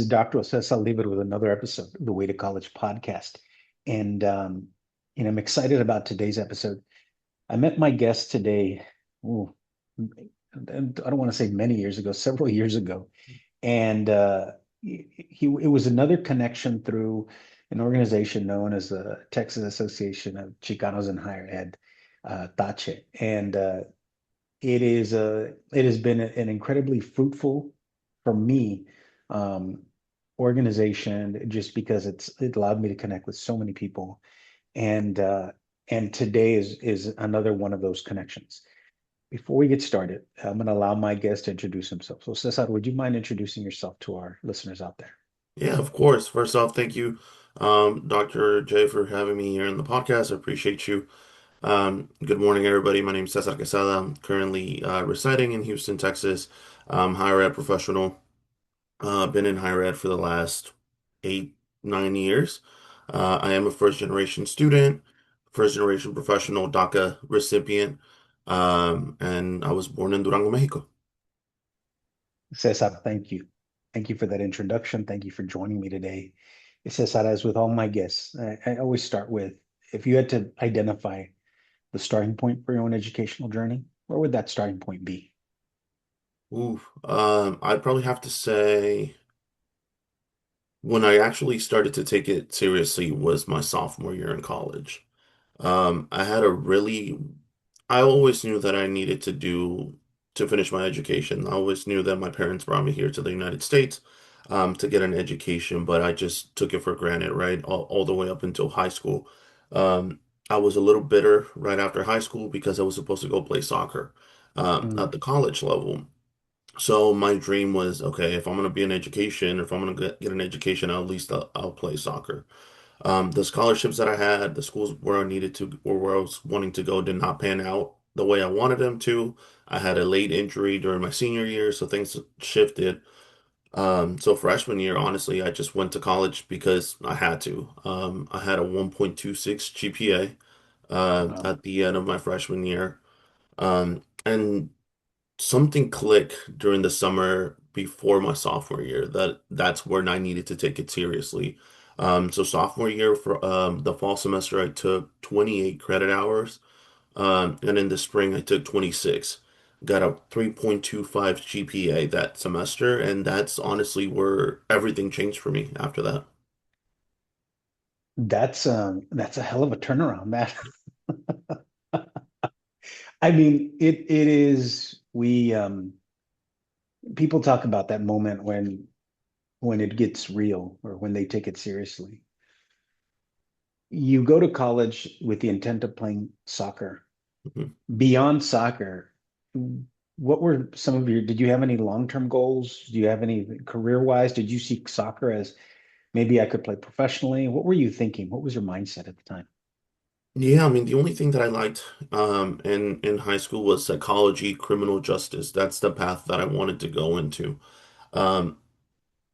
This is Dr. Cesar with another episode of the Way to College podcast. And, I'm excited about today's episode. I met my guest today, ooh, I don't want to say many years ago, several years ago. And it was another connection through an organization known as the Texas Association of Chicanos in Higher Ed, TACHE. And it has been an incredibly fruitful for me um, organization just because it allowed me to connect with so many people and today is another one of those connections. Before we get started, I'm going to allow my guest to introduce himself. So Cesar, would you mind introducing yourself to our listeners out there? Yeah, of course. First off, thank you, Dr. J, for having me here in the podcast. I appreciate you. Good morning, everybody. My name is Cesar Quezada. I'm currently residing in Houston, Texas. Higher ed professional. Been in higher ed for the last 8, 9 years. I am a first generation student, first generation professional, DACA recipient, and I was born in Durango, Mexico. Cesar, thank you. Thank you for that introduction. Thank you for joining me today. Cesar, as with all my guests, I always start with, if you had to identify the starting point for your own educational journey, where would that starting point be? Ooh, I'd probably have to say. When I actually started to take it seriously was my sophomore year in college. I had a really, I always knew that I needed to finish my education. I always knew that my parents brought me here to the United States, to get an education, but I just took it for granted, right? All the way up until high school. Um, I was a little bitter right after high school because I was supposed to go play soccer, Mm, at the college level. So my dream was, okay, if I'm going to be in education, if I'm going to get an education, at least I'll play soccer. The scholarships that I had, the schools where I needed to or where I was wanting to go did not pan out the way I wanted them to. I had a late injury during my senior year, so things shifted. So freshman year, honestly, I just went to college because I had to. I had a 1.26 GPA wow. at the end of my freshman year. And something clicked during the summer before my sophomore year that's when I needed to take it seriously. So sophomore year for the fall semester, I took 28 credit hours, and in the spring I took 26. Got a 3.25 GPA that semester, and that's honestly where everything changed for me after that. That's a hell of a turnaround. That I mean, it is we people talk about that moment when it gets real or when they take it seriously. You go to college with the intent of playing soccer. Mhm. Beyond soccer, what were some of your, did you have any long-term goals? Do you have any career-wise? Did you see soccer as maybe I could play professionally? What were you thinking? What was your mindset at the time? Yeah, I mean, the only thing that I liked in high school was psychology, criminal justice. That's the path that I wanted to go into. Um,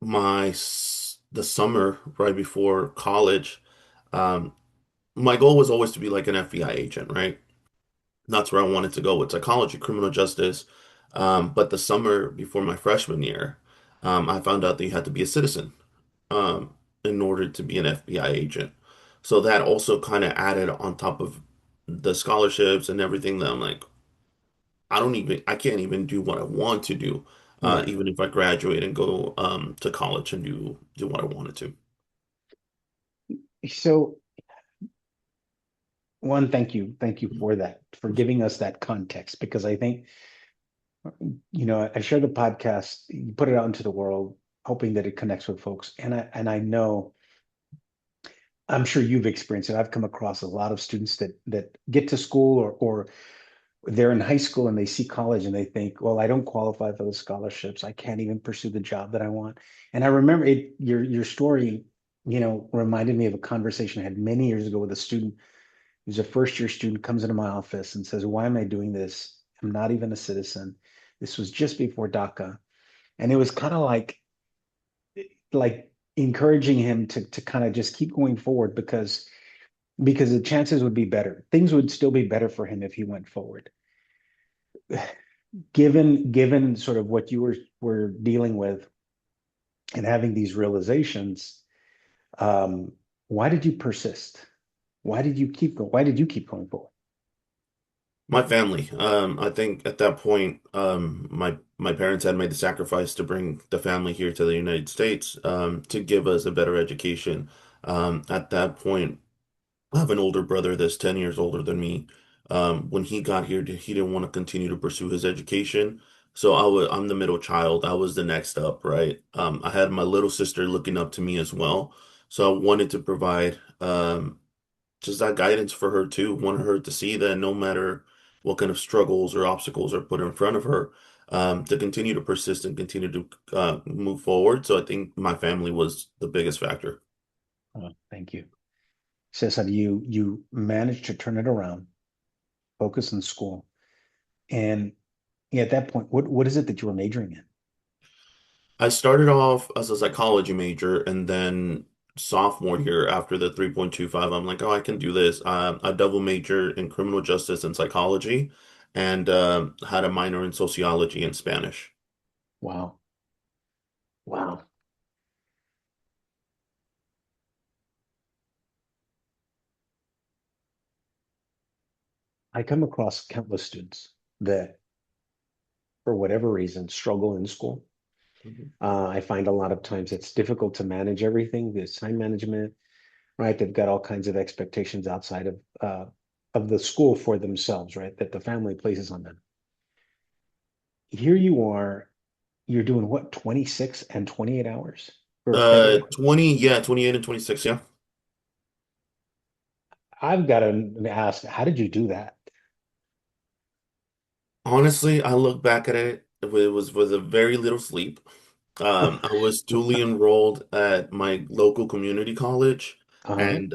the summer right before college, um, my goal was always to be like an FBI agent, right? That's where I wanted to go with psychology, criminal justice. But the summer before my freshman year, I found out that you had to be a citizen, um, in order to be an FBI agent. So that also kind of added on top of the scholarships and everything that I'm like, I can't even do what I want to do, Right. even if I graduate and go to college and do what I wanted to. So, one, thank you. Thank you for that, for giving us that context, because I think, I share the podcast, you put it out into the world, hoping that it connects with folks. And I know I'm sure you've experienced it. I've come across a lot of students that get to school or they're in high school and they see college and they think, well, I don't qualify for the scholarships. I can't even pursue the job that I want. And I remember your story, reminded me of a conversation I had many years ago with a student who's a first year student, comes into my office and says, why am I doing this? I'm not even a citizen. This was just before DACA. And it was kind of like encouraging him to kind of just keep going forward because the chances would be better. Things would still be better for him if he went forward. Given sort of what you were dealing with, and having these realizations, um, why did you persist? Why did you keep going? Why did you keep going forward? My family. I think at that point, my parents had made the sacrifice to bring the family here to the United States, to give us a better education. At that point, I have an older brother that's 10 years older than me. When he got here, he didn't want to continue to pursue his education. So I'm the middle child. I was the next up, right? I had my little sister looking up to me as well. So I wanted to provide, just that guidance for her too. Wanted her to see that no matter what kind of struggles or obstacles are put in front of her, to continue to persist and continue to move forward. So I think my family was the biggest factor. Oh, thank you. Cesar, you managed to turn it around, focus on school. And yeah, at that point, what is it that you were majoring in? I started off as a psychology major, and then sophomore year after the 3.25, I'm like, oh, I can do this. I double majored in criminal justice and psychology, and had a minor in sociology and Spanish. Wow. Wow. I come across countless students that, for whatever reason, struggle in school. Mhm. I find a lot of times it's difficult to manage everything, this time management, right? They've got all kinds of expectations outside of the school for themselves, right? That the family places on them. Here you are, you're doing what, 26 and 28 hours for federal? 20, yeah, 28 and 26, yeah. I've got to ask, how did you do that? Honestly, I look back at it, it was with a very little sleep. I was duly enrolled at my local community college Uh-huh. and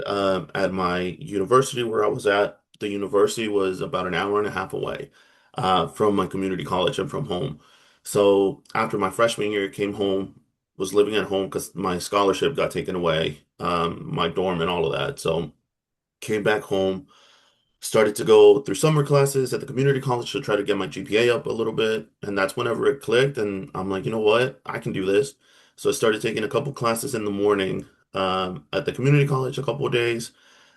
at my university where I was at. The university was about an hour and a half away from my community college and from home. So after my freshman year, came home, was living at home because my scholarship got taken away, my dorm and all of that. So came back home, started to go through summer classes at the community college to try to get my GPA up a little bit. And that's whenever it clicked. And I'm like, you know what? I can do this. So I started taking a couple classes in the morning at the community college a couple of days.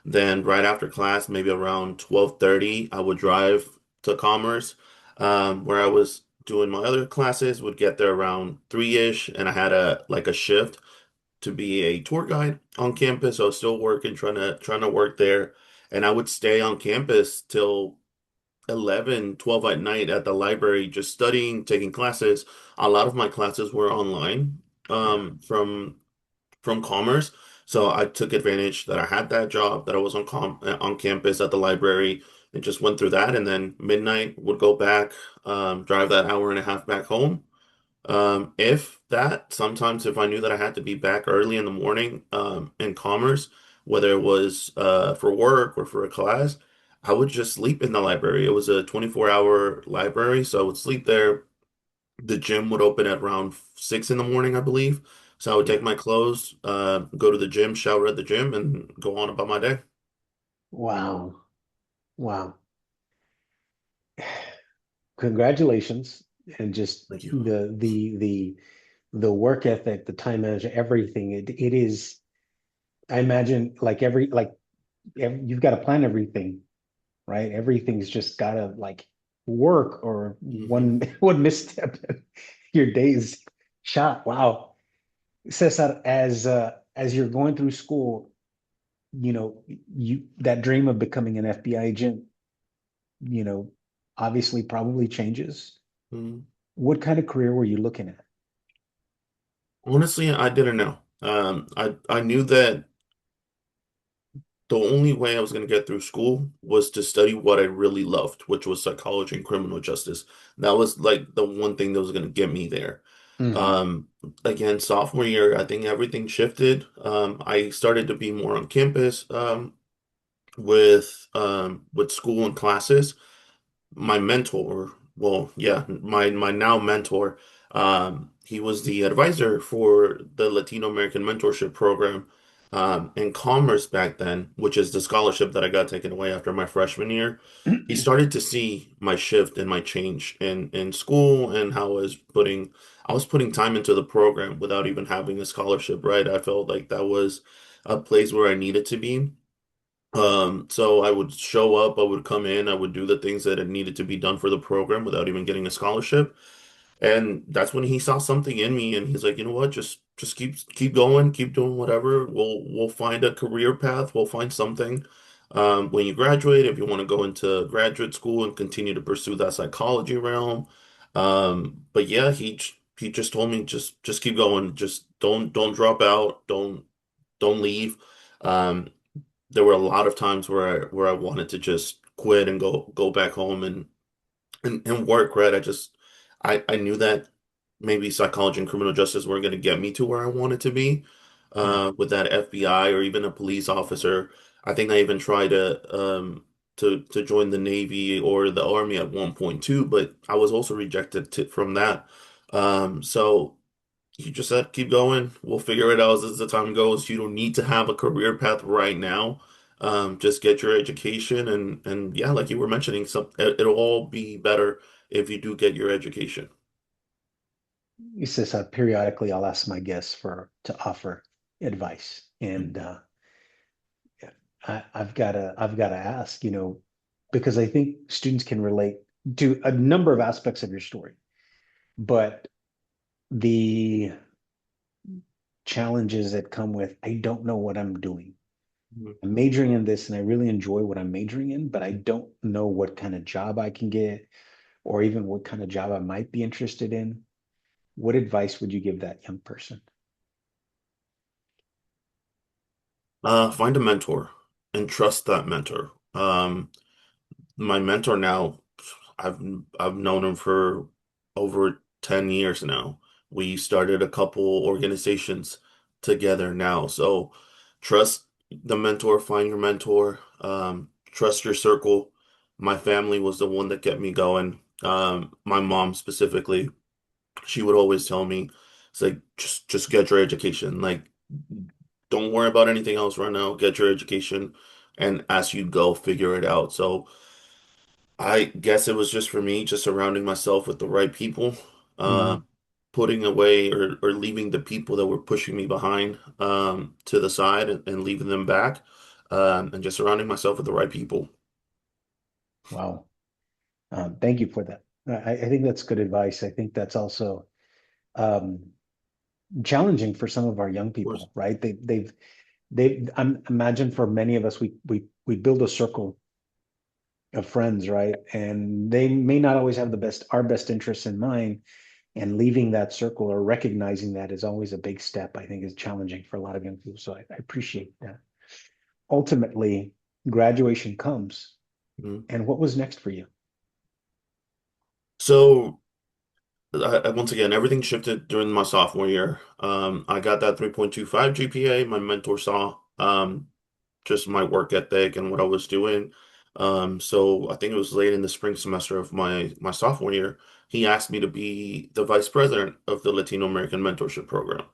Then right after class, maybe around 12:30, I would drive to Commerce, where I was doing my other classes, would get there around 3-ish, and I had a shift to be a tour guide on campus. So I was still working, trying to work there. And I would stay on campus till 11, 12 at night at the library, just studying, taking classes. A lot of my classes were online, Yeah. from Commerce. So I took advantage that I had that job, that I was on campus at the library, and just went through that. And then midnight would go back, drive that hour and a half back home, if that, sometimes if I knew that I had to be back early in the morning, in Commerce, whether it was for work or for a class, I would just sleep in the library. It was a 24-hour library, so I would sleep there. The gym would open at around 6 in the morning, I believe. So I would take Yeah. my clothes, go to the gym, shower at the gym, and go on about my day. Wow. Wow. Congratulations. And just Thank you. the work ethic, the time management, everything. It is, I imagine, you've got to plan everything, right? Everything's just gotta like work, or Hmm. one misstep, your day's shot. Wow. Cesar, as you're going through school, you that dream of becoming an FBI agent, you know, obviously probably changes. Hmm. What kind of career were you looking at? Honestly, I didn't know. I knew that the only way I was going to get through school was to study what I really loved, which was psychology and criminal justice. That was like the one thing that was going to get me there. Hmm. Um, Again, sophomore year, I think everything shifted. I started to be more on campus, with school and classes. My mentor, well, yeah, my now mentor, he was the advisor for the Latino American Mentorship Program, in commerce back then, which is the scholarship that I got taken away after my freshman year, he started to see my shift and my change in school and how I was putting time into the program without even having a scholarship, right? I felt like that was a place where I needed to be. So I would show up, I would come in, I would do the things that had needed to be done for the program without even getting a scholarship. And that's when he saw something in me and he's like, you know what, just keep going, keep doing whatever. We'll find a career path, we'll find something. When you graduate, if you want to go into graduate school and continue to pursue that psychology realm. But yeah, he just told me just keep going, just don't drop out, don't leave. Um, there were a lot of times where I wanted to just quit and go back home and work, right? I knew that maybe psychology and criminal justice weren't going to get me to where I wanted to be Yeah. with that FBI or even a police officer. I think I even tried to join the Navy or the Army at one point too, but I was also rejected from that. So you just said keep going. We'll figure it out as the time goes. You don't need to have a career path right now. Just get your education and yeah, like you were mentioning, it'll all be better if you do get your education. He says periodically I'll ask my guests for to offer advice, and I've got to ask, because I think students can relate to a number of aspects of your story, but the challenges that come with I don't know what I'm doing. Mhm. I'm majoring in this and I really enjoy what I'm majoring in, but I don't know what kind of job I can get or even what kind of job I might be interested in. What advice would you give that young person? Find a mentor and trust that mentor. My mentor now, I've I've known him for over 10 years now. We started a couple organizations together now. So trust the mentor, find your mentor, trust your circle. My family was the one that kept me going. My mom specifically, she would always tell me, it's like just get your education. Like don't worry about anything else right now. Get your education and as you go, figure it out. So I guess it was just for me, just surrounding myself with the right people, uh, Mhm. putting away or leaving the people that were pushing me behind to the side and leaving them back, and just surrounding myself with the right people. Wow. Thank you for that. I think that's good advice. I think that's also um, challenging for some of our young Of course. people, right? I'm imagine for many of us, we build a circle of friends, right? And they may not always have our best interests in mind. And leaving that circle or recognizing that is always a big step, I think is challenging for a lot of young people. So I appreciate that. Ultimately, graduation comes. Mhm. And what was next for you? So once again, everything shifted during my sophomore year. I got that 3.25 GPA. My mentor saw just my work ethic and what I was doing. So I think it was late in the spring semester of my sophomore year. He asked me to be the vice president of the Latino American Mentorship Program.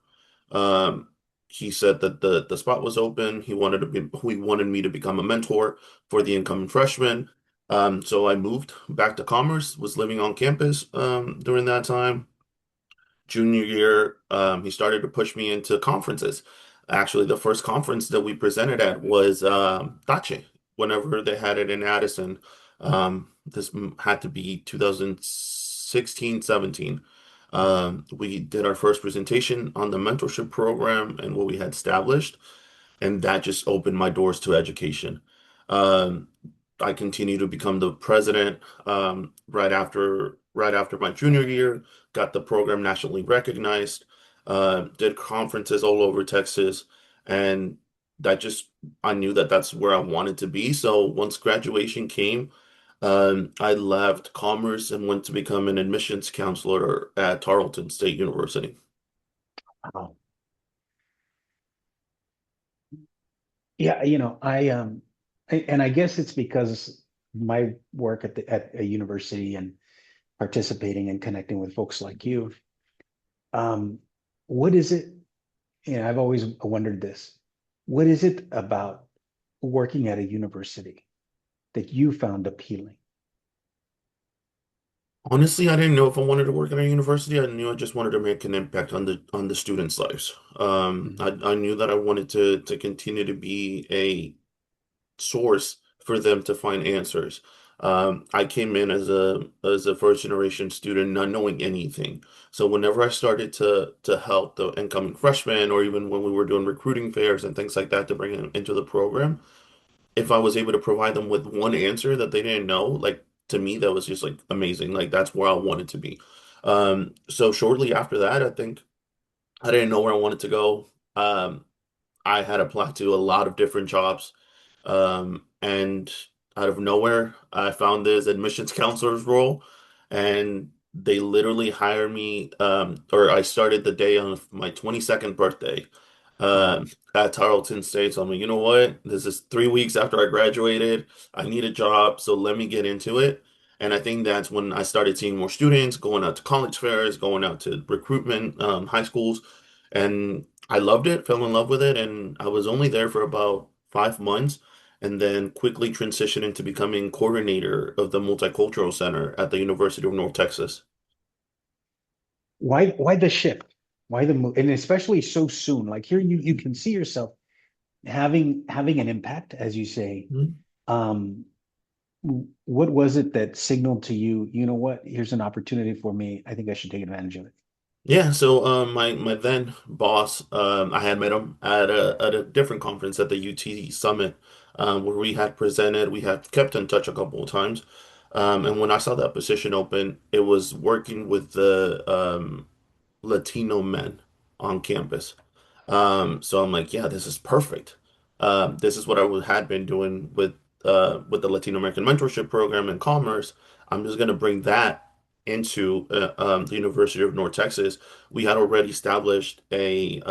Um, he said that the spot was open. He wanted me to become a mentor for the incoming freshmen. So I moved back to Commerce, was living on campus during that time. Junior year, he started to push me into conferences. Actually, the first conference that we presented at was DACA, whenever they had it in Addison. Had to be 2016, 17. We did our first presentation on the mentorship program and what we had established and that just opened my doors to education. Um, I continued to become the president right after my junior year, got the program nationally recognized, did conferences all over Texas, and that just I knew that that's where I wanted to be. So once graduation came, I left commerce and went to become an admissions counselor at Tarleton State University. Wow. Yeah, and I guess it's because my work at a university and participating and connecting with folks like you. Um, what is it? I've always wondered this. What is it about working at a university that you found appealing? Honestly, I didn't know if I wanted to work at a university. I knew I just wanted to make an impact on the students' lives. Mhm. I knew that I wanted to continue to be a source for them to find answers. I came in as a first generation student, not knowing anything. So whenever I started to help the incoming freshmen, or even when we were doing recruiting fairs and things like that to bring them into the program, if I was able to provide them with one answer that they didn't know, like to me, that was just like amazing. Like that's where I wanted to be. So shortly after that, I think I didn't know where I wanted to go. Um, I had applied to a lot of different jobs. And out of nowhere, I found this admissions counselor's role, and they literally hired me. Or I started the day on my 22nd birthday Wow. at Tarleton State. So I'm like, you know what? This is 3 weeks after I graduated. I need a job, so let me get into it. And I think that's when I started seeing more students going out to college fairs, going out to recruitment, high schools, and I loved it, fell in love with it, and I was only there for about 5 months, and then quickly transitioned into becoming coordinator of the Multicultural Center at the University of North Texas. Why the shift? Why the move? And especially so soon. Like here you can see yourself having an impact, as you say. Mhm. Um, what was it that signaled to you, you know what, here's an opportunity for me. I think I should take advantage of it. Yeah, so my then boss, I had met him at a different conference at the UT Summit, where we had presented, we had kept in touch a couple of times. And when I saw that position open, it was working with the Latino men on campus. So I'm like, yeah, this is perfect. This is what had been doing with the Latino American Mentorship Program in Commerce. I'm just gonna bring that into the University of North Texas. We had already established a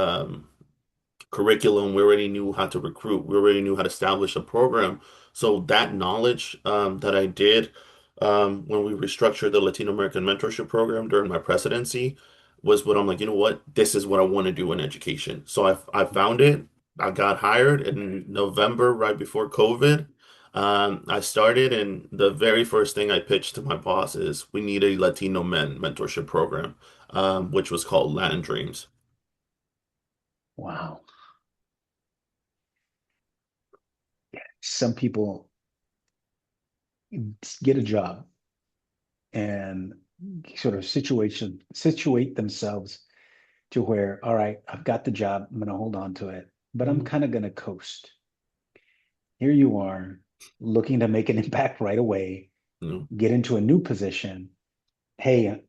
curriculum. We already knew how to recruit. We already knew how to establish a program. So that knowledge that I did when we restructured the Latino American Mentorship Program during my presidency was what I'm like, you know what? This is what I want to do in education. So I found it. I got hired in November, right before COVID. I started, and the very first thing I pitched to my boss is we need a Latino men mentorship program, which was called Land Dreams. Wow. Some people get a job and sort of situate themselves to where, all right, I've got the job, I'm going to hold on to it, but I'm Mhm. kind of going to coast. Here you are looking to make an impact right away, You get into a new position. Hey,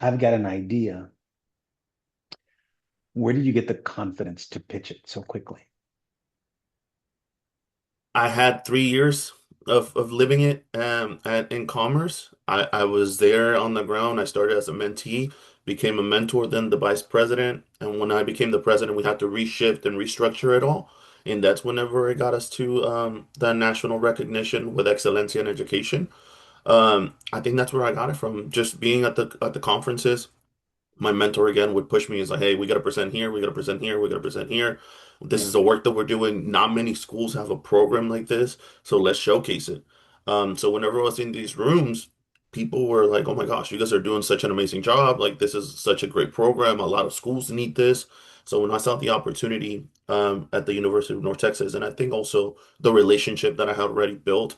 I've got an idea. Where did you get the confidence to pitch it so quickly? I had 3 years of living it in commerce. I was there on the ground. I started as a mentee, became a mentor, then the vice president. And when I became the president, we had to reshift and restructure it all. And that's whenever it got us to the national recognition with Excelencia in Education. I think that's where I got it from, just being at the conferences. My mentor again would push me. He's like, hey, we got to present here, we got to present here, we got to present here. This is Yeah. the work that we're doing. Not many schools have a program like this, so let's showcase it. So whenever I was in these rooms, people were like, oh my gosh, you guys are doing such an amazing job. Like, this is such a great program. A lot of schools need this. So when I saw the opportunity at the University of North Texas, and I think also the relationship that I had already built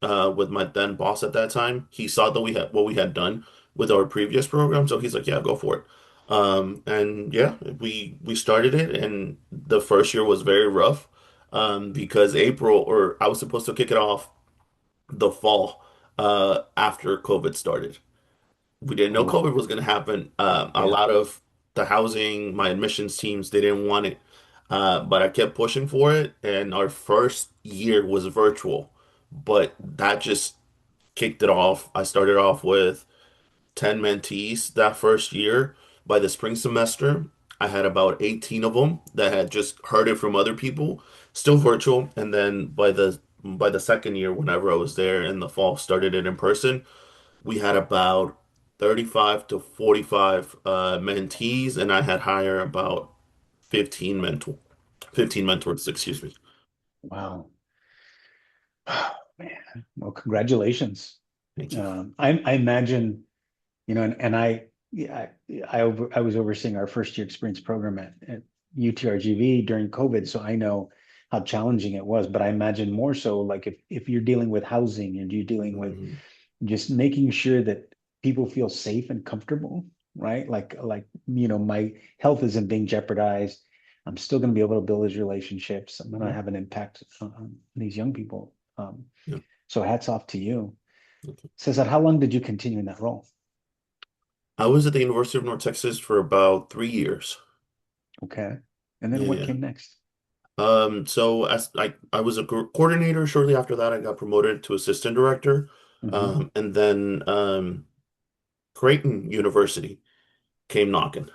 with my then boss at that time. He saw that we had what we had done with our previous program, so he's like, "Yeah, go for it." And yeah, we started it, and the first year was very rough because April, or I was supposed to kick it off the fall after COVID started. We didn't know Oh, COVID was going to happen. A yeah. lot of the housing, my admissions teams, they didn't want it. But I kept pushing for it, and our first year was virtual. But that just kicked it off. I started off with 10 mentees that first year. By the spring semester, I had about 18 of them that had just heard it from other people, still virtual. And then by the second year, whenever I was there in the fall, started it in person, we had about 35 to 45 mentees, and I had hired about 15 mentors. 15 mentors, excuse me. Wow. Man. Well, congratulations. Thank you. I imagine, and yeah, I was overseeing our first year experience program at UTRGV during COVID, so I know how challenging it was. But I imagine more so like if you're dealing with housing and you're dealing with Mhm. just making sure that people feel safe and comfortable, right? My health isn't being jeopardized. I'm still going to be able to build these relationships. I'm going to Mhm. have an impact on these young people. Yeah. So hats off to you. Okay. Cesar, how long did you continue in that role? I was at the University of North Texas for about 3 years. Okay. And then Yeah, what yeah. came next? So as I was a coordinator. Shortly after that, I got promoted to assistant director. Hmm. And then Creighton University came knocking.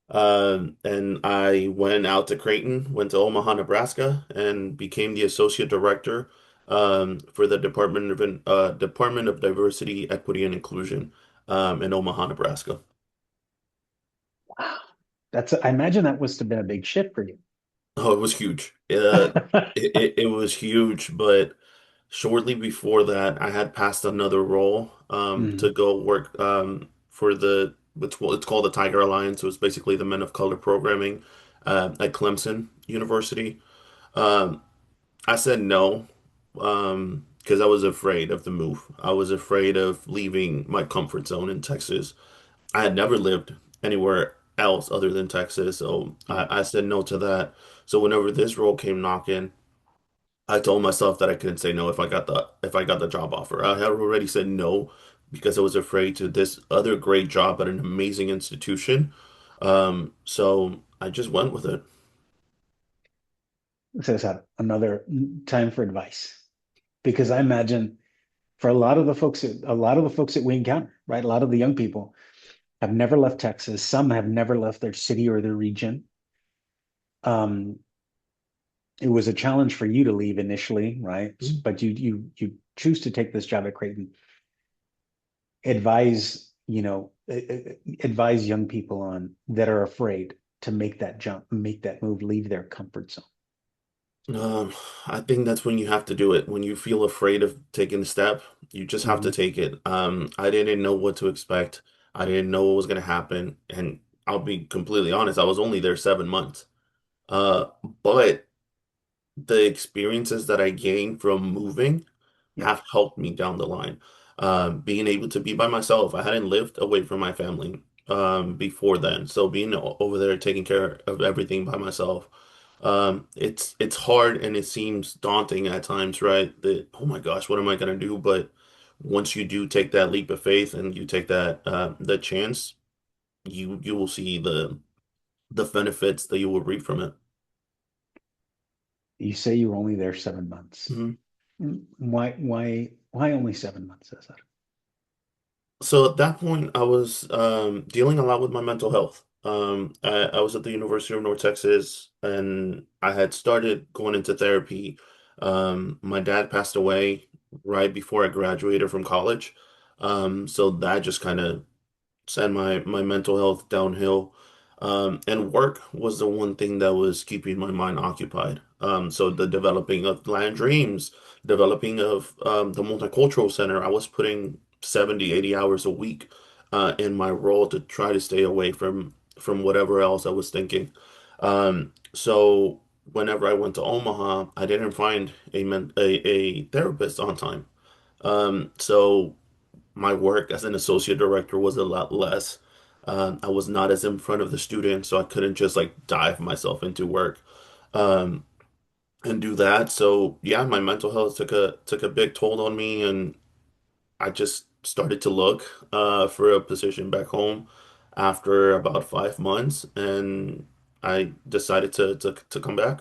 And I went out to Creighton, went to Omaha, Nebraska, and became the associate director for the Department of Diversity, Equity, and Inclusion in Omaha, Nebraska. Wow. I imagine that must have been a big shift for you. Oh, it was huge. It was huge, but shortly before that, I had passed another role to Mhm. go work for it's called the Tiger Alliance. It was basically the Men of Color programming at Clemson University. Um, I said no because I was afraid of the move. I was afraid of leaving my comfort zone in Texas. I had never lived anywhere else other than Texas, so Yeah. I said no to that. So whenever this role came knocking, I told myself that I couldn't say no if I got the job offer. I had already said no because I was afraid to this other great job at an amazing institution. So I just went with it. Cesar, another time for advice. Because I imagine for a lot of the folks that we encounter, right? A lot of the young people have never left Texas. Some have never left their city or their region. Um, it was a challenge for you to leave initially, right? But you choose to take this job at Creighton. Advise, advise young people on that are afraid to make that jump, make that move, leave their comfort zone. Um, I think that's when you have to do it. When you feel afraid of taking the step, you just have to Mhm. take it. I didn't know what to expect. I didn't know what was going to happen. And I'll be completely honest, I was only there 7 months. Uh, but the experiences that I gained from moving Yeah. have helped me down the line. Being able to be by myself. I hadn't lived away from my family before then. So being over there taking care of everything by myself, it's hard and it seems daunting at times, right? That, oh my gosh, what am I gonna do? But once you do take that leap of faith and you take that the chance, you will see the benefits that you will reap from it. You say you were only there 7 months. Mhm. Why only 7 months, Cesar? So at that point, I was dealing a lot with my mental health. I was at the University of North Texas, and I had started going into therapy. My dad passed away right before I graduated from college, so that just kind of send my mental health downhill. And work was the one thing that was keeping my mind occupied. So the developing of land dreams, developing of the multicultural center, I was putting 70, 80 hours a week in my role to try to stay away from whatever else I was thinking. So whenever I went to Omaha, I didn't find a therapist on time. So my work as an associate director was a lot less. I was not as in front of the students, so I couldn't just like dive myself into work um, and do that. So yeah, my mental health took a big toll on me, and I just started to look for a position back home after about 5 months, and I decided to come back.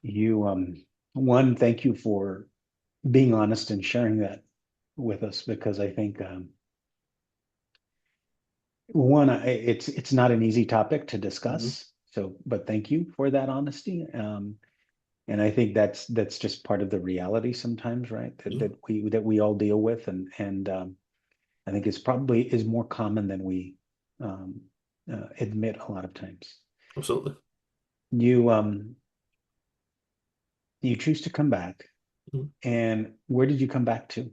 You, one, thank you for being honest and sharing that with us because I think one, it's not an easy topic to Mhm. discuss. So, but thank you for that honesty. And I think that's just part of the reality sometimes, right? That Yeah. that we all deal with, and I think it's probably is more common than we um, admit a lot of times. Absolutely. You you choose to come back, Mhm. and where did you come back to?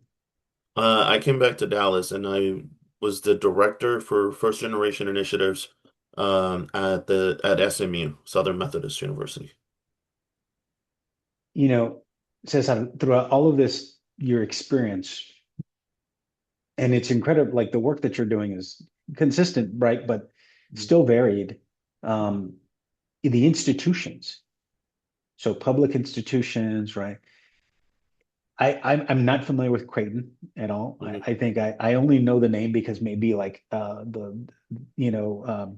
I came back to Dallas and I was the director for first generation initiatives at SMU, Southern Methodist University. You know, Cesar, throughout all of this, your experience, and it's incredible, like the work that you're doing is consistent, right? But Mhm. still varied. Um, the institutions, so public institutions, right? I'm not familiar with Creighton at all. Mhm. I think I only know the name because maybe like you know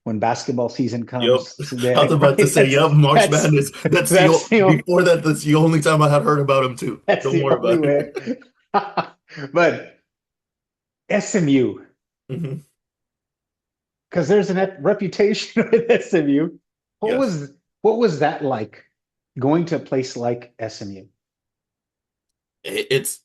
when basketball season Yep. comes, I was that about to right, say, yep, March that's Madness. that's the only, Before that, that's the only time I had heard about him too. that's Don't the worry only about it. way. But SMU, Mhm. because there's a reputation with SMU. What Yes. was what was that like going to a place like SMU? It's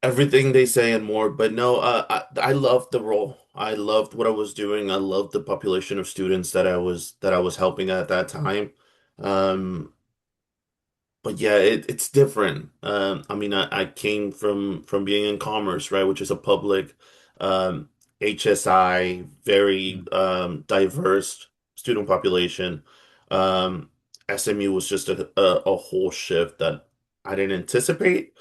everything they say and more, but no, I loved the role. I loved what I was doing. I loved the population of students that I was helping at that time. Um, but yeah, it's different. I mean, I came from being in commerce, right, which is a public um, HSI, very diverse student population. Um, SMU was just a whole shift that I didn't anticipate,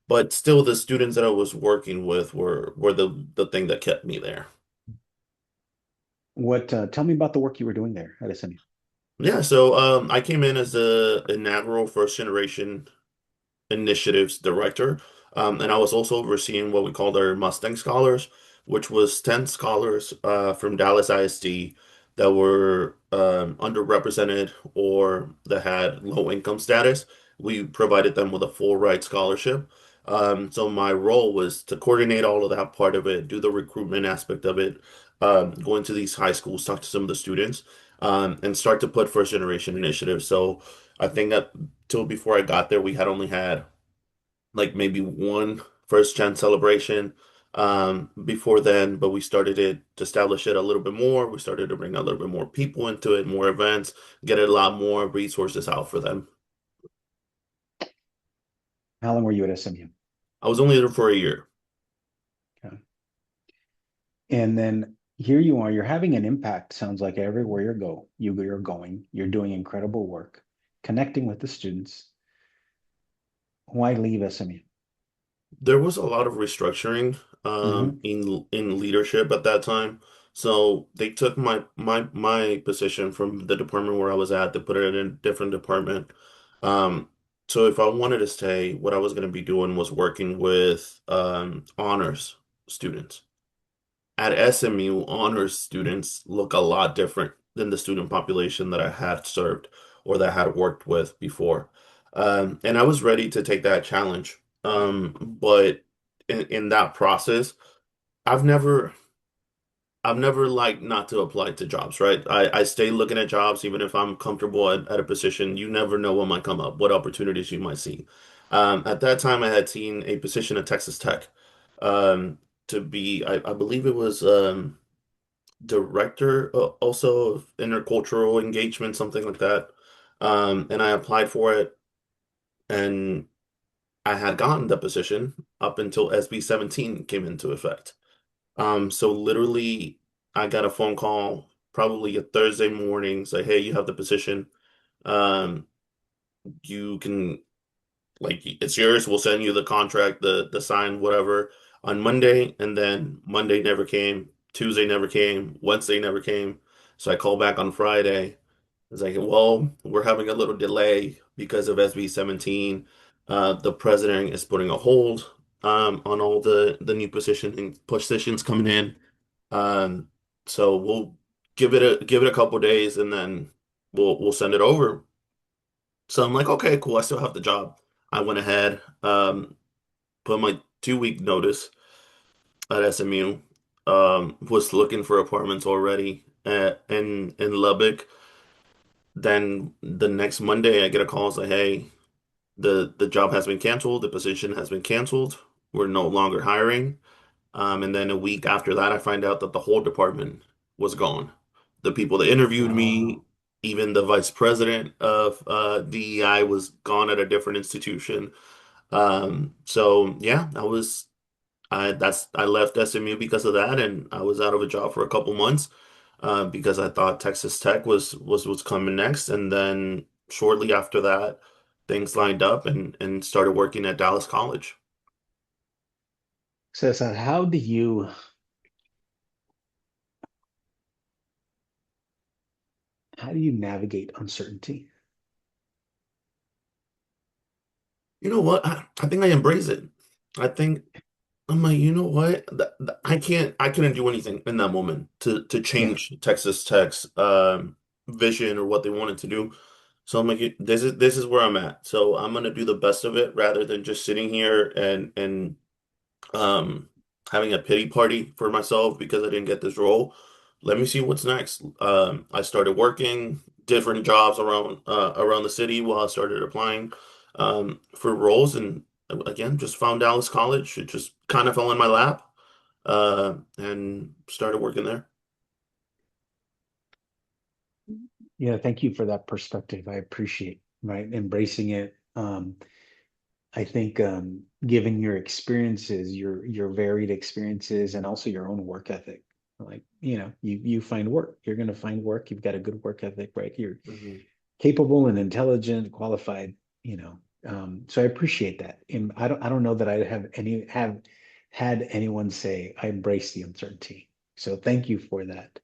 but still, the students that I was working with were the thing that kept me there. What tell me about the work you were doing there at SMU? Yeah, so I came in as the inaugural first generation initiatives director. And I was also overseeing what we called our Mustang Scholars, which was 10 scholars from Dallas ISD that were underrepresented or that had low income status. We provided them with a full ride scholarship. So my role was to coordinate all of that part of it, do the recruitment aspect of it, go into these high schools, talk to some of the students, and start to put first generation initiatives. So I think that till before I got there, we had only had like maybe one first gen celebration before then, but we started it to establish it a little bit more. We started to bring a little bit more people into it, more events, get a lot more resources out for them. How long were you at SMU? I was only there for a year. Okay. And then here you are, you're having an impact, sounds like everywhere you're going, you're doing incredible work, connecting with the students. Why leave SMU? There was a lot of restructuring Hmm. in leadership at that time. So they took my position from the department where I was at, they put it in a different department. Um, so if I wanted to stay, what I was going to be doing was working with honors students. At SMU, honors students look a lot different than the student population that I had served or that I had worked with before. And I was ready to take that challenge. But in that process, I've never I've never liked not to apply to jobs, right? I stay looking at jobs even if I'm comfortable at a position. You never know what might come up, what opportunities you might see. At that time, I had seen a position at Texas Tech um, to be, I believe it was director also of intercultural engagement, something like that. And I applied for it and I had gotten the position up until SB 17 came into effect. So literally I got a phone call probably a Thursday morning, say, hey, you have the position. Um, you can like it's yours. We'll send you the contract, the sign, whatever on Monday, and then Monday never came, Tuesday never came, Wednesday never came. So I called back on Friday. It's like, well, we're having a little delay because of SB 17. The president is putting a hold on all the new positions coming in. Um, so we'll give it a couple days and then we'll send it over. So I'm like, okay, cool. I still have the job. I went ahead, put my 2 week notice at SMU. Was looking for apartments already in Lubbock. Then the next Monday, I get a call say, "Hey, the job has been canceled. The position has been canceled. We're no longer hiring." And then a week after that, I find out that the whole department was gone. The people that interviewed me, Wow. Even the vice president of DEI was gone at a different institution. So yeah, I left SMU because of that, and I was out of a job for a couple months because I thought Texas Tech was coming next, and then shortly after that, things lined up and started working at Dallas College. So how do you navigate uncertainty? You know what? I think I embrace it. I think I'm like, you know what? I couldn't do anything in that moment to Yeah. change Texas Tech's vision or what they wanted to do. So I'm like, this is where I'm at. So I'm gonna do the best of it rather than just sitting here and um having a pity party for myself because I didn't get this role. Let me see what's next. I started working different jobs around the city while I started applying for roles, and again, just found Dallas College. It just kind of fell in my lap, and started working there. Yeah, thank you for that perspective. I appreciate, right, embracing it. I think given your experiences, your varied experiences, and also your own work ethic, like you find work. You're going to find work. You've got a good work ethic, right? You're Mhm. capable and intelligent, qualified. So I appreciate that. And I don't know that I have had anyone say I embrace the uncertainty. So thank you for that.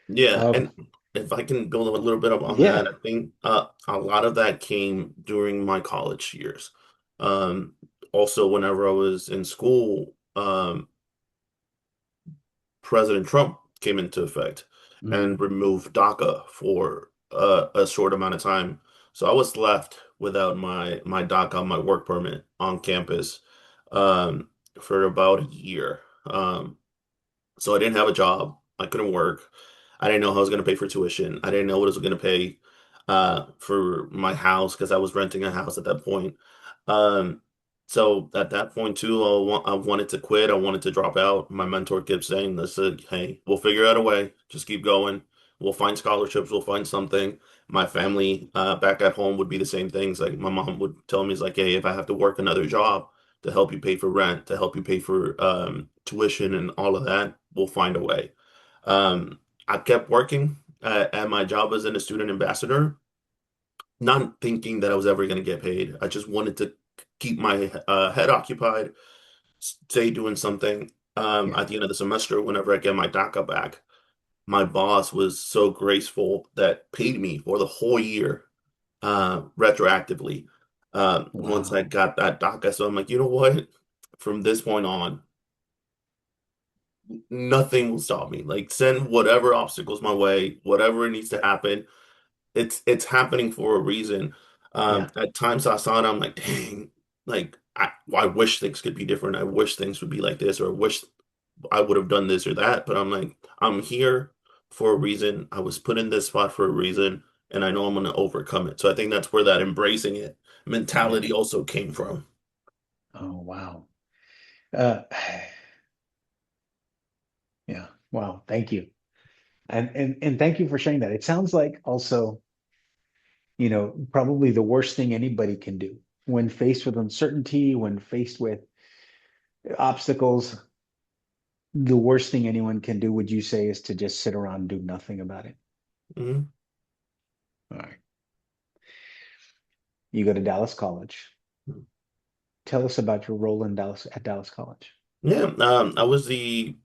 Yeah, Um, and if I can build a little bit up on that, yeah. I think a lot of that came during my college years. Um, Also, whenever I was in school, President Trump came into effect Mm, and removed DACA for a short amount of time. So I was left without my DACA, my work permit on campus, um, for about a year. So I didn't have a job. I couldn't work. I didn't know how I was going to pay for tuition. I didn't know what I was going to pay for my house because I was renting a house at that point. Um, so at that point too, I wanted to quit. I wanted to drop out. My mentor kept saying this, "Hey, we'll figure out a way. Just keep going. We'll find scholarships. We'll find something." My family back at home would be the same things. Like my mom would tell me, "Is like, hey, if I have to work another job to help you pay for rent, to help you pay for tuition and all of that, we'll find a way." I kept working at my job as a student ambassador, not thinking that I was ever going to get paid. I just wanted to keep my head occupied, stay doing something. yeah. At the end of the semester, whenever I get my DACA back, my boss was so graceful that paid me for the whole year retroactively. Once I Wow. got that DACA, so I'm like, you know what? From this point on, nothing will stop me. Like send whatever obstacles my way, whatever needs to happen. It's happening for a reason. Yeah. At times I saw it, I'm like, dang, like I wish things could be different. I wish things would be like this, or I wish I would have done this or that. But I'm like, I'm here for a reason. I was put in this spot for a reason, and I know I'm gonna overcome it. So I think that's where that embracing it Yeah. mentality also came from. Oh, wow. Uh, yeah. Wow. Thank you. And thank you for sharing that. It sounds like also, probably the worst thing anybody can do when faced with uncertainty, when faced with obstacles, the worst thing anyone can do, would you say, is to just sit around and do nothing about it? Mhm. All right. You go to Dallas College. Tell us about your role in Dallas at Dallas College. Yeah, I was the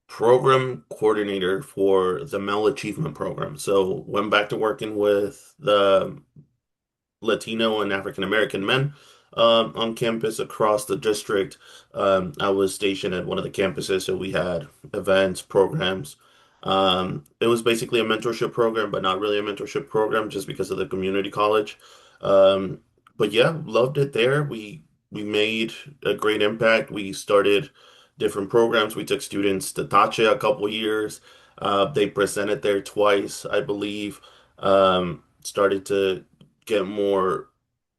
program coordinator for the Mel Achievement Program. So went back to working with the Latino and African American men on campus across the district. I was stationed at one of the campuses, so we had events, programs. It was basically a mentorship program, but not really a mentorship program just because of the community college. Um, but yeah, loved it there. We made a great impact. We started different programs. We took students to Tache a couple years. They presented there twice, I believe. Started to get more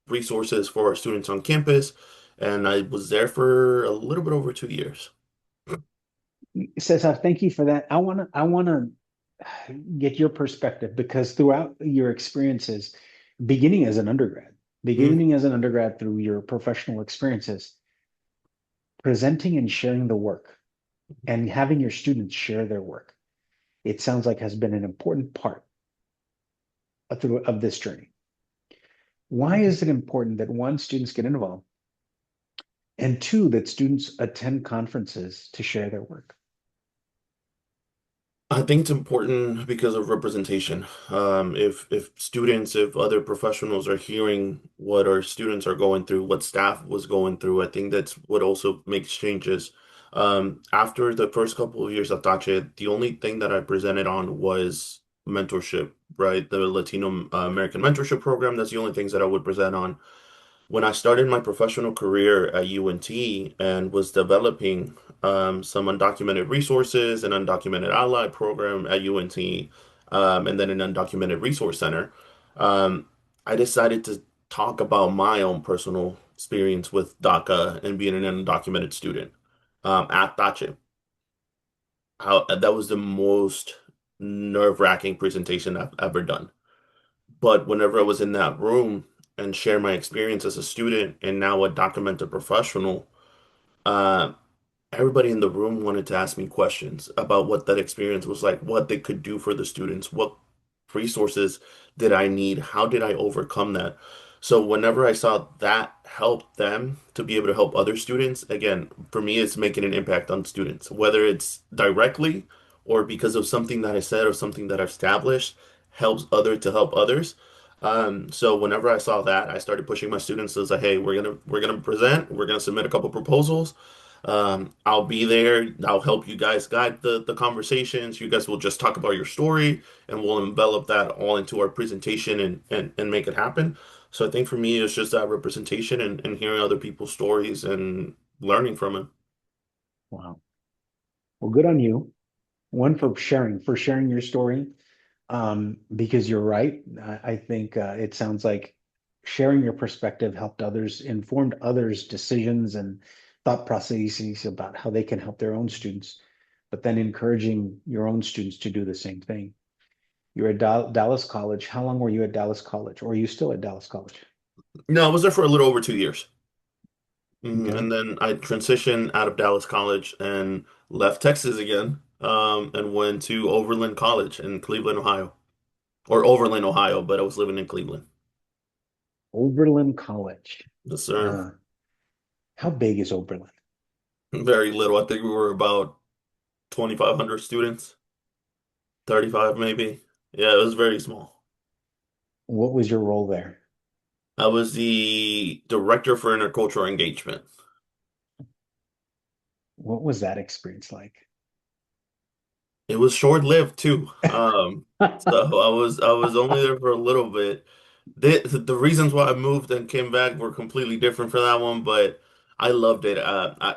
resources for our students on campus. And I was there for a little bit over 2 years. Cesar, thank you for that. I wanna get your perspective because throughout your experiences, beginning as an undergrad, Mm. beginning as an undergrad through your professional experiences, presenting and sharing the work and having your students share their work, it sounds like has been an important part of this journey. Why is it important that one, students get involved, and two, that students attend conferences to share their work? I think it's important because of representation. If students, if other professionals are hearing what our students are going through, what staff was going through, I think that's what also makes changes. After the first couple of years of Tache, the only thing that I presented on was mentorship, right? The Latino American Mentorship Program. That's the only things that I would present on. When I started my professional career at UNT and was developing some undocumented resources and undocumented ally program at UNT, and then an undocumented resource center, um, I decided to talk about my own personal experience with DACA and being an undocumented student at Tache. How that was the most nerve-wracking presentation I've ever done. But whenever I was in that room and share my experience as a student and now a documented professional, uh, everybody in the room wanted to ask me questions about what that experience was like, what they could do for the students, what resources did I need, how did I overcome that. So whenever I saw that help them to be able to help other students, again, for me, it's making an impact on students, whether it's directly or because of something that I said or something that I've established helps other to help others. So whenever I saw that, I started pushing my students to say, hey, we're gonna present, we're gonna submit a couple proposals. I'll be there. I'll help you guys guide the conversations. You guys will just talk about your story and we'll envelop that all into our presentation and make it happen. So I think for me, it's just that representation and hearing other people's stories and learning from it. Wow. Well, good on you. One for sharing your story. Because you're right. I think it sounds like sharing your perspective helped others, informed others' decisions and thought processes about how they can help their own students, but then encouraging your own students to do the same thing. You're at Dallas College. How long were you at Dallas College, or are you still at Dallas College? No, I was there for a little over 2 years. Okay. And then I transitioned out of Dallas College and left Texas again, and went to Overland College in Cleveland, Ohio, or Overland, Ohio, but I was living in Cleveland. Oberlin College. Yes, sir. Uh, how big is Oberlin? Very little. I think we were about 2,500 students, 35 maybe. Yeah, it was very small. What was your role there? I was the director for intercultural engagement. What was that experience like? It was short-lived too. So I was only there for a little bit. The reasons why I moved and came back were completely different for that one, but I loved it.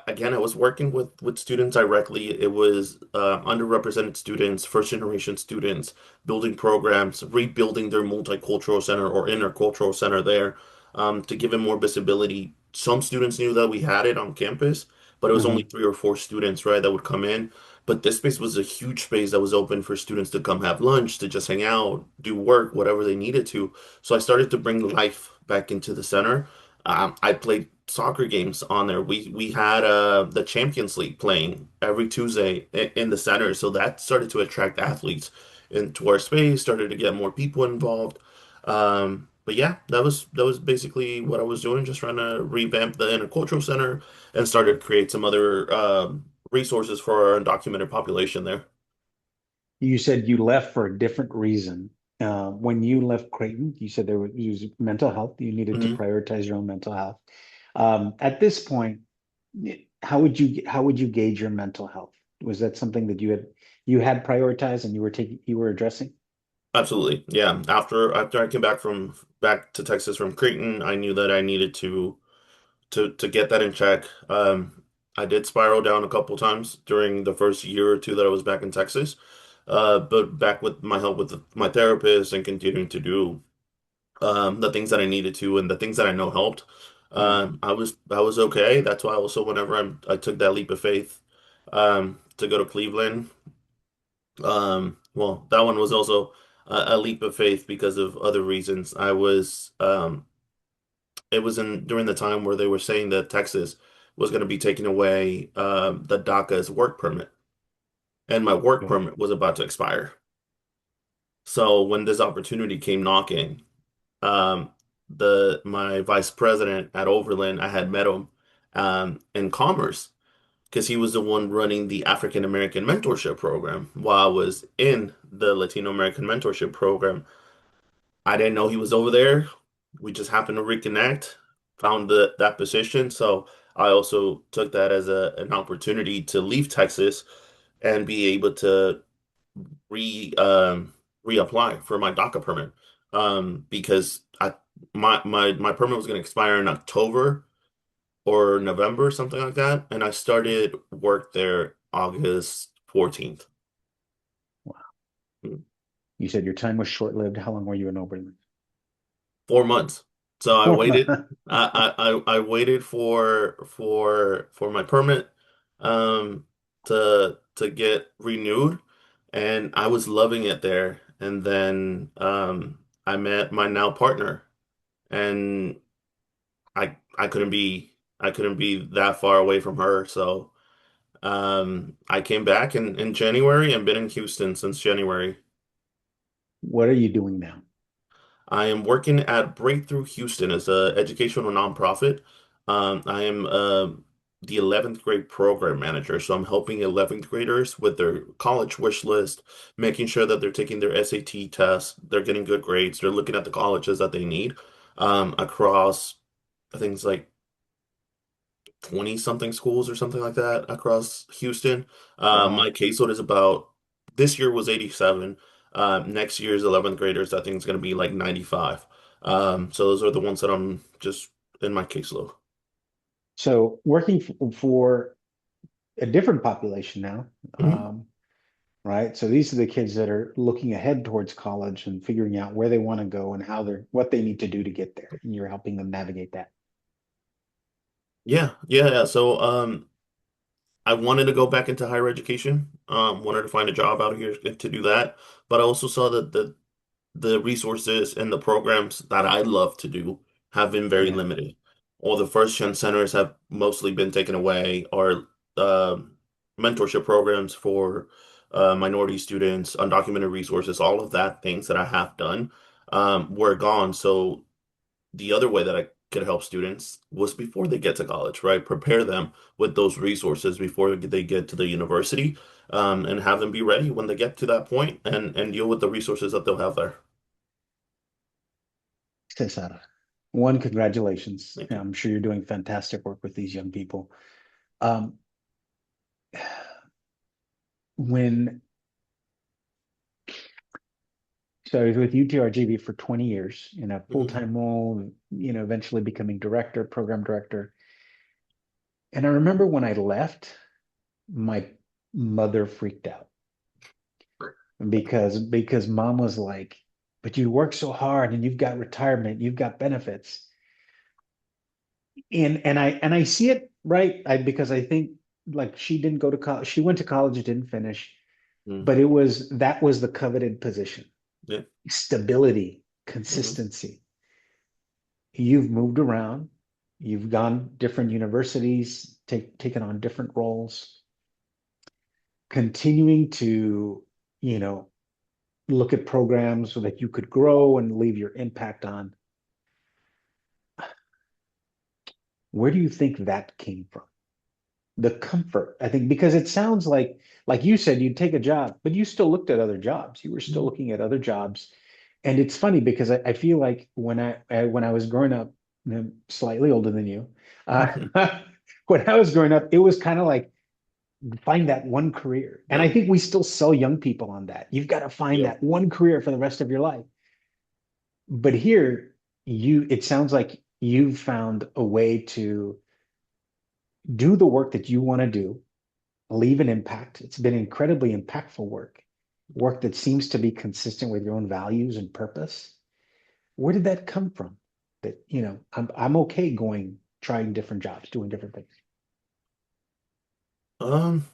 Again, I was working with students directly. It was underrepresented students, first generation students, building programs, rebuilding their multicultural center or intercultural center there, to give it more visibility. Some students knew that we had it on campus, but it was only Mhm. 3 or 4 students, right, that would come in. But this space was a huge space that was open for students to come have lunch, to just hang out, do work, whatever they needed to. So I started to bring life back into the center. I played soccer games on there. We had the Champions League playing every Tuesday in the center, so that started to attract athletes into our space. Started to get more people involved. But yeah, that was basically what I was doing, just trying to revamp the intercultural center and started to create some other resources for our undocumented population there. You said you left for a different reason. When you left Creighton, you said was mental health. You needed to Mhm. prioritize your own mental health. At this point, how would you gauge your mental health? Was that something that you had prioritized and you were addressing? Absolutely. Yeah. After I came back to Texas from Creighton, I knew that I needed to get that in check. I did spiral down a couple times during the first year or two that I was back in Texas. But back with my help with my therapist and continuing to do the things that I needed to and the things that I know helped. Hmm. I was okay. That's why also whenever I took that leap of faith to go to Cleveland. Well, that one was also a leap of faith because of other reasons. It was in during the time where they were saying that Texas was going to be taking away the DACA's work permit, and my work Okay. permit was about to expire. So when this opportunity came knocking, um, the my vice president at Overland, I had met him in Commerce because he was the one running the African American mentorship program while I was in the Latino American mentorship program. I didn't know he was over there. We just happened to reconnect, found that position. So I also took that as an opportunity to leave Texas and be able to re reapply for my DACA permit. Because my permit was going to expire in October or November, something like that, and I started work there August 14th. Wow. You said your time was short-lived. How long were you in Oberlin? 4 months. So I waited. 4 months. I waited for my permit to get renewed, and I was loving it there. And then I met my now partner, and I couldn't be that far away from her. So I came back in January and been in Houston since January. What are you doing now? I am working at Breakthrough Houston as a educational nonprofit. I am the 11th grade program manager, so I'm helping 11th graders with their college wish list, making sure that they're taking their SAT tests, they're getting good grades, they're looking at the colleges that they need across things like 20 something schools or something like that across Houston. My Wow. caseload is about this year was 87. Next year's 11th graders, I think it's going to be like 95. So those are the ones that I'm just in my caseload. So working for a different population now, Mhm. right? So these are the kids that are looking ahead towards college and figuring out where they want to go and what they need to do to get there. And you're helping them navigate that. Yeah. So I wanted to go back into higher education. Wanted to find a job out here to do that, but I also saw that the resources and the programs that I love to do have been very Yeah. limited. All the first gen centers have mostly been taken away, or mentorship programs for minority students, undocumented resources, all of that things that I have done were gone. So the other way that I could help students was before they get to college, right? Prepare them with those resources before they get to the university, and have them be ready when they get to that point and deal with the resources that they'll have there. Cesar. One, congratulations. Thank you. I'm sure you're doing fantastic work with these young people. Um, when so I was with UTRGV for 20 years in a Mhm. full-time role, eventually becoming director, program director. And I remember when I left, my mother freaked out because mom was like, but you work so hard and you've got retirement, you've got benefits. And I see it right. Because I think like she didn't go to college, she went to college, didn't finish, Mhm. but that was the coveted position. Yeah. Stability, Mhm. consistency. You've moved around, you've gone different universities, taken on different roles, continuing to, you know, look at programs so that you could grow and leave your impact on. Where do you think that came from? The comfort, I think, because it sounds like you said, you'd take a job, but you still looked at other jobs. You were still Mhm. looking at other jobs. And it's funny because I feel like when I was growing up, I'm slightly older than you, uh, when I was growing up, it was kind of like find that one career. And I Yeah. think we still sell young people on that. You've got to find Yeah. that one career for the rest of your life. But here, it sounds like you've found a way to do the work that you want to do, leave an impact. It's been incredibly impactful work that seems to be consistent with your own values and purpose. Where did that come from? That, I'm okay trying different jobs, doing different things. Um,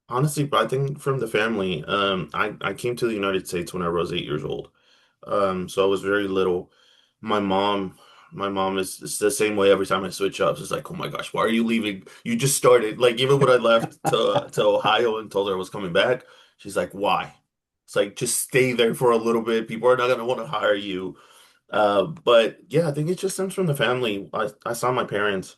Honestly, but I think from the family, I came to the United States when I was 8 years old. So I was very little. My mom, my mom is the same way every time I switch jobs. It's like, oh my gosh, why are you leaving? You just started. Like even when I left to Ohio and told her I was coming back, she's like, why? It's like just stay there for a little bit. People are not gonna want to hire you. But yeah, I think it just stems from the family. I saw my parents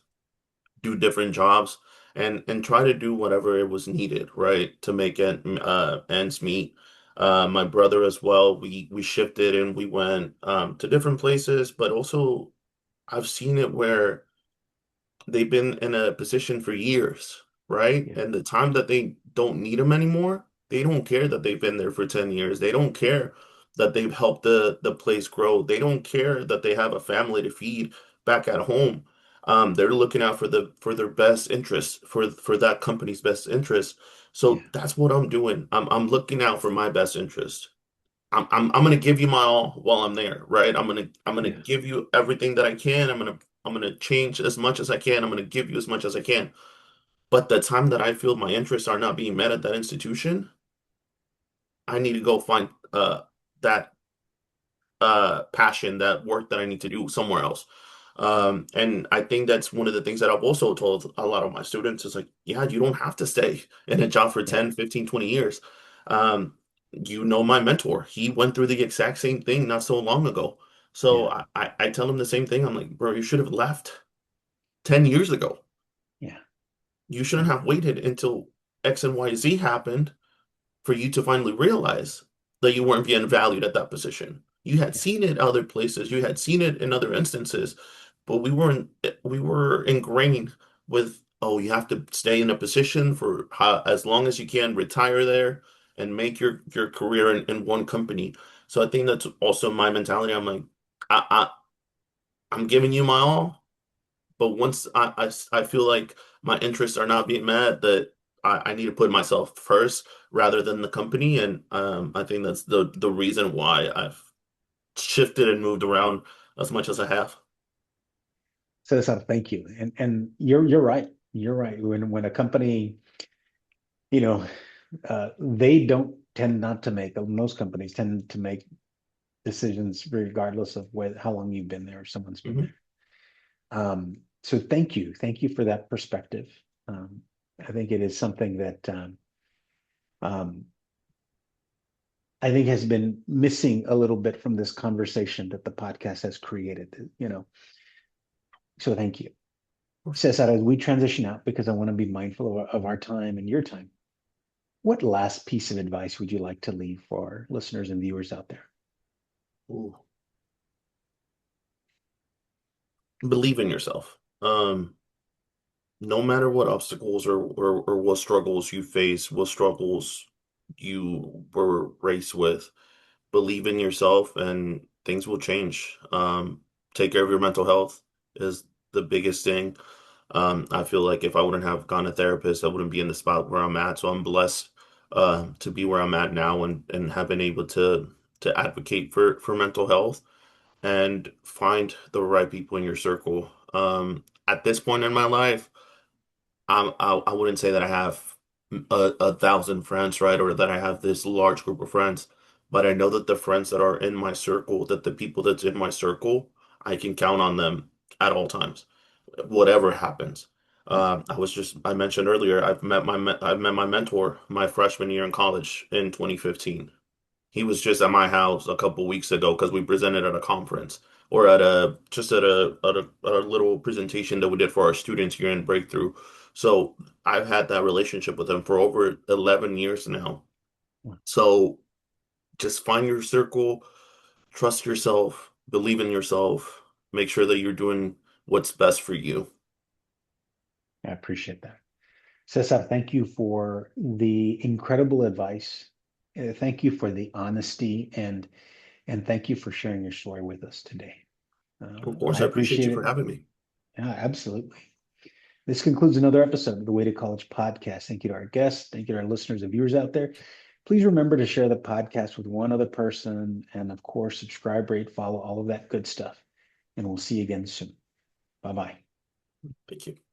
do different jobs and try to do whatever it was needed, right, to make ends meet. My brother as well, we shifted and we went to different places, but also I've seen it where they've been in a position for years, right? Yeah, And the time that they don't need them anymore, they don't care that they've been there for 10 years. They don't care that they've helped the place grow. They don't care that they have a family to feed back at home. They're looking out for their best interests, for that company's best interest. yeah, So that's what I'm doing. I'm looking out for my best interest. I'm gonna give you my all while I'm there, right? I'm gonna yeah, give you everything that I can. I'm gonna change as much as I can. I'm gonna give you as much as I can. But the time that I feel my interests are not being met at that institution, I need to go find that passion, that work that I need to do somewhere else. And I think that's one of the things that I've also told a lot of my students is like, yeah, you don't have to stay in a job for yeah, 10, 15, 20 years. Um, you know, my mentor, he went through the exact same thing not so long ago. So yeah, I tell him the same thing. I'm like, bro, you should have left 10 years ago. yeah, You shouldn't yeah, have waited until X and Y Z happened for you to finally realize that you weren't being valued at that position. You had yeah, seen it other places, you had seen it in other instances, but we were ingrained with, oh, you have to stay in a position for as long as you can, retire there and make your career in one company. So I think that's also my mentality. I'm like, I'm giving you my all, but once I feel like my interests are not being met, that I need to put myself first rather than the company. And I think that's the reason why I've shifted and moved around as much as I have. Cesar, thank you. And you're right. You're right. When a company, you know, they don't tend not to make, most companies tend to make decisions regardless of how long you've been there or someone's been Hmm. there. So thank you for that perspective. Um, I think it is something that um, I think has been missing a little bit from this conversation that the podcast has created. So thank you. Cesar, as we transition out, because I want to be mindful of our time and your time, what last piece of advice would you like to leave for listeners and viewers out there? Ooh. Believe in yourself. No matter what obstacles or what struggles you face, what struggles you were raised with, believe in yourself and things will change. Take care of your mental health is the biggest thing. I feel like if I wouldn't have gone to therapist, I wouldn't be in the spot where I'm at. So I'm blessed to be where I'm at now and have been able to advocate for mental health and find the right people in your circle. At this point in my life, I wouldn't say that I have a thousand friends, right? Or that I have this large group of friends, but I know that the friends that are in my circle, that the people that's in my circle, I can count on them at all times, whatever happens. I mentioned earlier, I've met my mentor my freshman year in college in 2015. He was just at my house a couple weeks ago because we presented at a conference or at a little presentation that we did for our students here in Breakthrough. So I've had that relationship with him for over 11 years now. So just find your circle, trust yourself, believe in yourself, make sure that you're doing what's best for you. I appreciate that. Cesar, thank you for the incredible advice. Thank you for the honesty and thank you for sharing your story with us today. Of course, I I appreciate appreciate you for it. having me. Yeah, absolutely. This concludes another episode of the Way to College podcast. Thank you to our guests. Thank you to our listeners and viewers out there. Please remember to share the podcast with one other person. And of course, subscribe, rate, follow, all of that good stuff. And we'll see you again soon. Bye bye. Thank you.